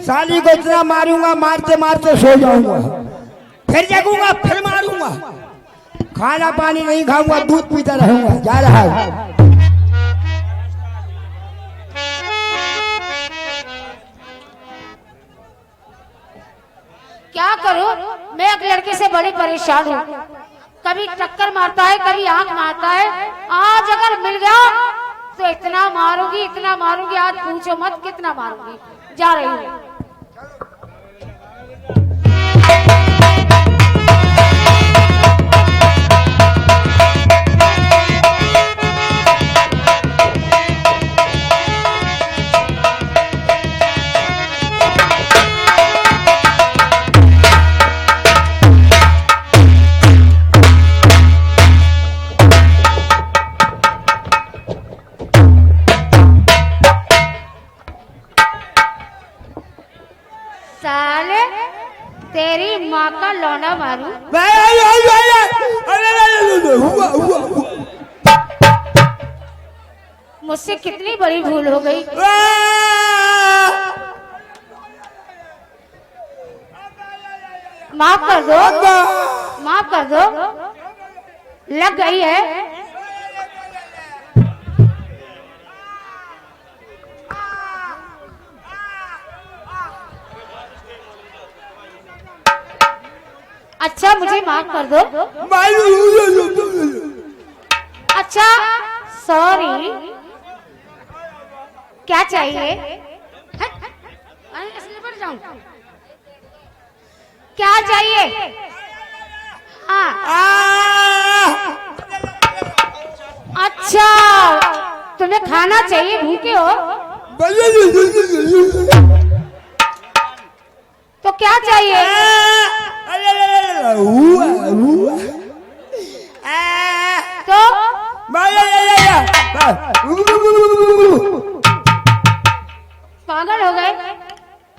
साली को इतना मारूंगा, मारते मारते सो जाऊंगा, फिर जगूंगा, फिर मारूंगा, खाना पानी नहीं खाऊंगा, दूध पीता रहूंगा। जा रहा है। क्या करूं, मैं एक लड़के से बड़ी परेशान हूँ। कभी टक्कर मारता है, कभी आंख मारता है। आज अगर मिल गया तो इतना मारूंगी, आज पूछो मत कितना मारूंगी। जा रही हूँ। साले तेरी माँ का लौंडा मारू। मुझसे कितनी बड़ी भूल हो गई। माफ कर दो, माफ कर दो। लग गई है। अच्छा मुझे माफ कर दो। अच्छा सॉरी। क्या चाहिए? स्लीपर जाऊं? क्या चाहिए? हाँ। अच्छा तुम्हें खाना चाहिए, भूखे हो? तो क्या चाहिए? तो पागल हो गए?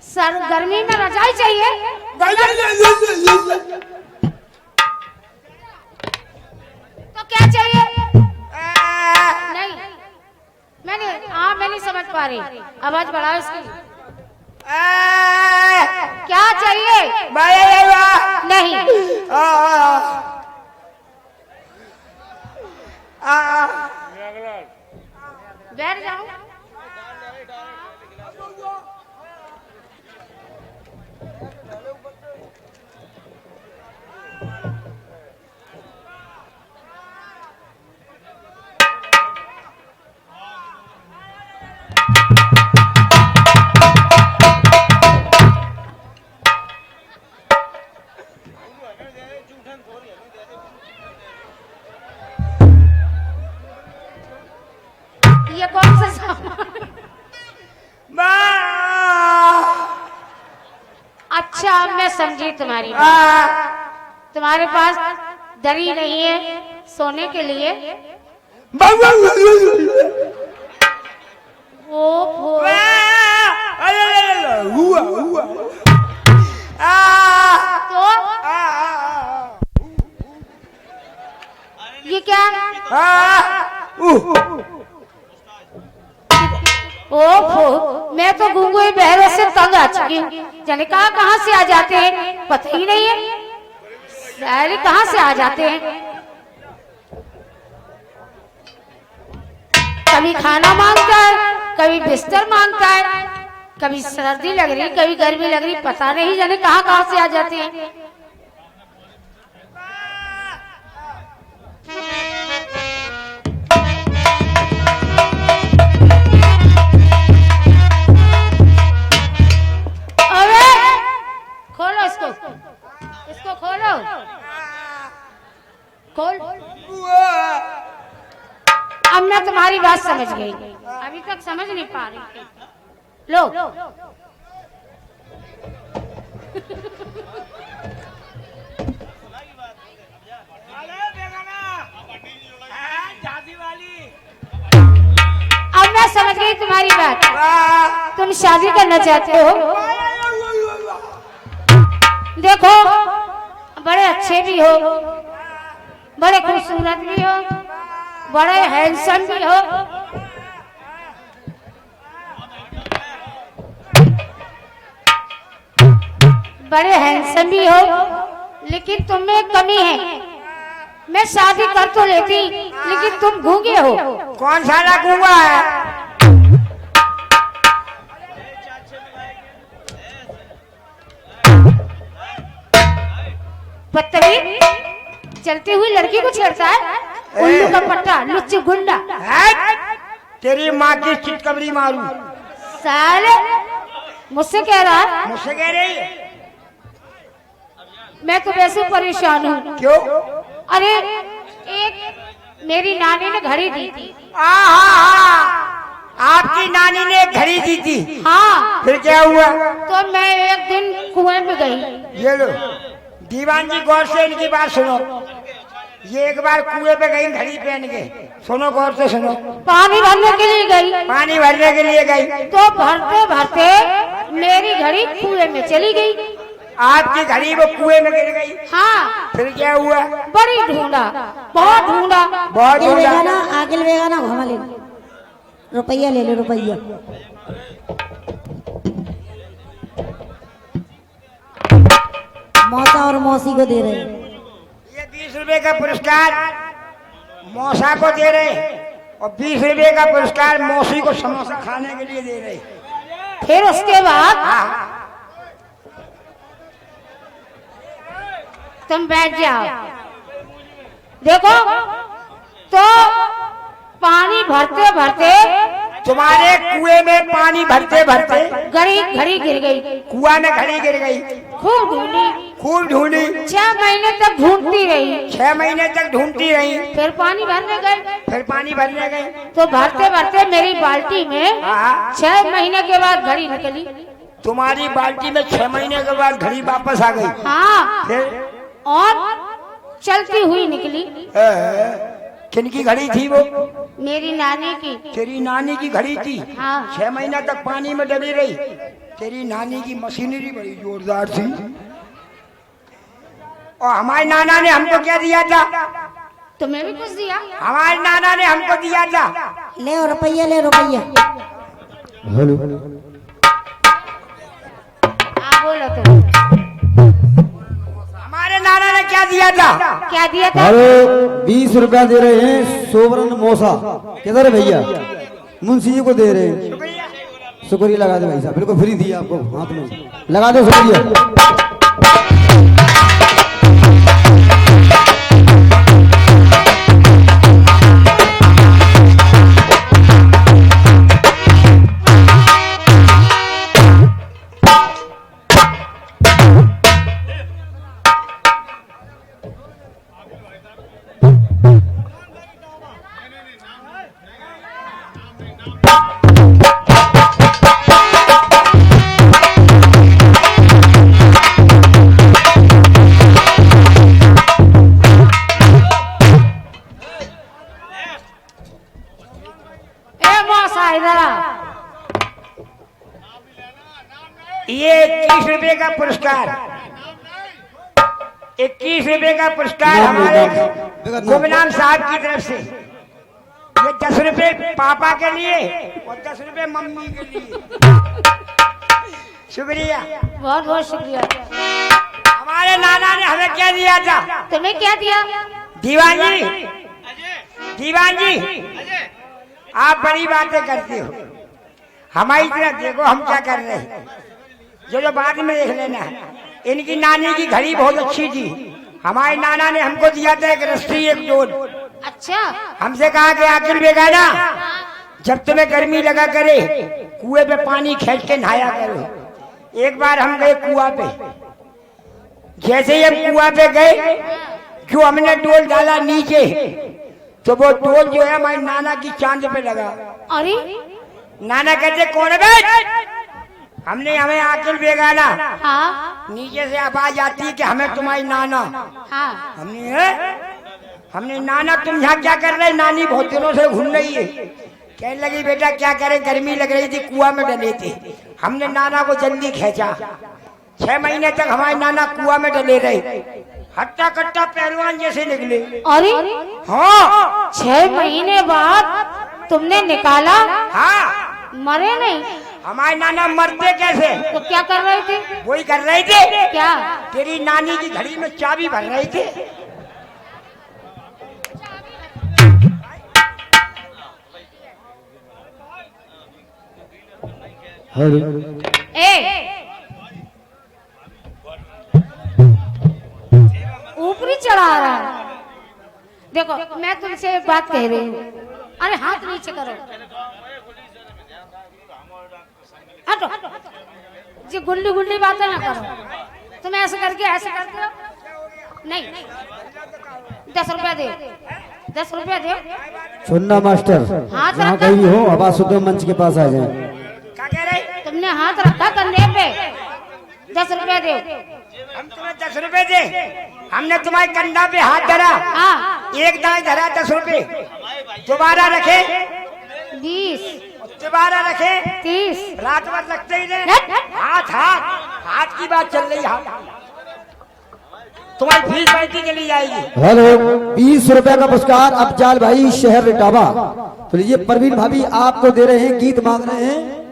सर गर्मी में रजाई चाहिए? तो क्या चाहिए? नहीं मैं नहीं समझ पा रही। आवाज बढ़ाओ इसकी। क्या चाहिए? नहीं। बैठ जाओ। ये कौन सा सामान? अच्छा मैं समझी तुम्हारी बात। तुम्हारे पास दरी नहीं है सोने के लिए? ओहो तो ये क्या? ओहो मैं तो गूंगे बहरे से तंग आ चुकी हूँ। जाने कहाँ से आ जाते हैं पता ही नहीं है। सारे कहाँ से आ जाते हैं। कभी खाना मांगता है, कभी बिस्तर मांगता है, कभी सर्दी लग रही, कभी गर्मी लग रही, पता नहीं जाने कहाँ से आ जाते हैं। खोलो इसको खोलो। खोल। अब मैं तुम्हारी बात समझ गई, अभी तक समझ नहीं पा रही थी। लो अब मैं समझ गई तुम्हारी बात। तुम शादी करना चाहते हो। देखो बड़े अच्छे भी हो, बड़े खूबसूरत भी हो, बड़े हैंडसम भी हो। बड़े हैंडसम भी हो, लेकिन तुम में एक कमी है। मैं शादी कर तो लेती, लेकिन तुम गूंगे हो। कौन सा गूंगा है? बदतमीज, चलती हुई लड़की को छेड़ता है। उल्लू का पट्टा, लुच्ची गुंडा। तेरी माँ की चितकबरी मारू। साले मुझसे कह रहा है? मुझसे कह रही है? मैं तो वैसे परेशान हूँ। क्यों? अरे एक मेरी नानी ने घड़ी दी थी। आपकी नानी ने एक घड़ी दी थी? हाँ। फिर क्या हुआ? तो मैं एक दिन कुएं में गई। ये लो दीवान जी, गौर से इनकी बात सुनो। ये एक बार कुएं पे गई घड़ी पहन के। सुनो, गौर से सुनो। पानी भरने के लिए गई। पानी भरने के लिए गई तो भरते भरते मेरी घड़ी कुएं में चली गई। आपकी घड़ी वो कुएं में गिर गई? हाँ। फिर क्या हुआ? बड़ी ढूंढा, बहुत ढूंढा। बहुत ढूंढा। आगे लेगा ना, घुमा ले, रुपया ले ले, रुपया। मौसा और मौसी को दे रहे हैं। ये 20 रुपए का पुरस्कार मौसा को दे रहे और 20 रुपए का पुरस्कार मौसी को समोसा खाने के लिए दे रहे। फिर उसके बाद तुम बैठ जाओ। देखो तो पानी भरते भरते, तुम्हारे कुएं में पानी भरते भरते घड़ी गिर गई। कुआं में घड़ी गिर गई। खूब ढूंढी, खूब ढूंढी। 6 महीने तक ढूंढती रही। 6 महीने तक ढूंढती रही। फिर पानी भरने गए। फिर पानी भरने गए तो भरते भरते मेरी बाल्टी में 6 महीने के बाद घड़ी निकली। तुम्हारी बाल्टी में 6 महीने के बाद घड़ी वापस आ गई? हाँ। फिर और चलती हुई निकली। किनकी घड़ी थी वो? मेरी नानी की। तेरी नानी की घड़ी थी? हाँ। 6 महीना तक पानी में डली रही। तेरी नानी की मशीनरी बड़ी जोरदार थी। और हमारे नाना ने हमको क्या दिया था? तुम्हें भी कुछ दिया? हमारे नाना ने हमको दिया था। ले रुपया, ले रुपया। हेलो, हाँ बोलो तुम। हमारे नाना ने क्या दिया था? क्या दिया था? अरे 20 रुपया दे रहे हैं सोवरन मौसा। किधर है भैया? मुंशी जी को दे रहे हैं। शुक्रिया लगा दो भाई साहब, बिल्कुल फ्री दिया आपको, हाथ में लगा दो, शुक्रिया। ये 21 रुपए का पुरस्कार, 21 रुपए का पुरस्कार हमारे गुमनाम साहब की तरफ से। ये 10 रुपए पापा के लिए और 10 रुपए मम्मी के लिए। शुक्रिया, बहुत बहुत शुक्रिया। हमारे नाना ने हमें क्या दिया था? तुम्हें क्या दिया? दीवान जी, दीवान जी, आप बड़ी बातें करते हो। हमारी तरफ देखो हम क्या कर रहे हैं, जो बाद में देख लेना। इनकी नानी की घड़ी बहुत अच्छी थी। हमारे नाना ने हमको दिया था एक रस्सी, एक डोल। अच्छा। हमसे कहा कि आखिर बेगाना, जब तुम्हें गर्मी लगा करे कुएं पे पानी खींच के नहाया करो। एक बार हम गए कुआं पे। जैसे ही हम कुआं पे गए, जो हमने डोल डाला नीचे, तो वो डोल जो है हमारे नाना की चांद पे लगा। अरे नाना कहते कौन है बे? हमने हमें आकिल बेगाना। हाँ। नीचे से आवाज आती है कि हमें तुम्हारी नाना। हाँ। हमने नाना तुम यहाँ क्या कर रहे? नानी बहुत दिनों से घूम रही है। कहने लगी बेटा क्या करे, गर्मी लग रही थी, कुआं में डले थे। हमने नाना को जल्दी खींचा। 6 महीने तक हमारे नाना कुआं में डले रहे, हट्टा कट्टा पहलवान जैसे निकले। अरे हाँ, 6 महीने बाद तुमने निकाला? हाँ। मरे नहीं? हमारे नाना मरते कैसे? तो क्या कर रहे थे? वही कर रहे थे। क्या? तेरी नानी की घड़ी में चाबी भर रहे थे। हेलो ऊपरी चढ़ा रहा है। देखो मैं तुमसे एक बात कह रही हूँ। अरे हाथ नीचे करो, हटो। जी गुल्ली गुल्ली बातें ना करो। तुम ऐसे करके ऐसे करते हो। नहीं 10 रुपया दे, 10 रुपया दे। सुनना मास्टर, हाथ जहाँ रखा। कहीं हो आवाज सुनो, मंच के पास आ जाए। क्या कह रहे? तुमने हाथ रखा कंधे पे। 10 रुपया दे। हम तुम्हें 10 रुपए दे। हमने तुम्हारे कंधा पे हाथ धरा। हाँ एक दाएं धरा 10 रुपए। दोबारा रखे 20 दोबारा रखे 30। रात भर लगते ही नहीं। हाथ हाथ हाथ की बात चल रही है। तुम्हारी फीस बैठी चली जाएगी। हेलो 20 रुपए का पुरस्कार अफजाल भाई शहर इटावा। तो लीजिए प्रवीण भाभी आपको दे रहे हैं, गीत मांग रहे हैं।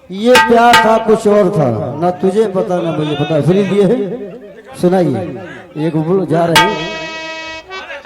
ये प्यार था कुछ और था, ना तुझे पता ना मुझे पता, फ्री दिए हैं, सुनाइए। एक बोलो जा रहे हैं।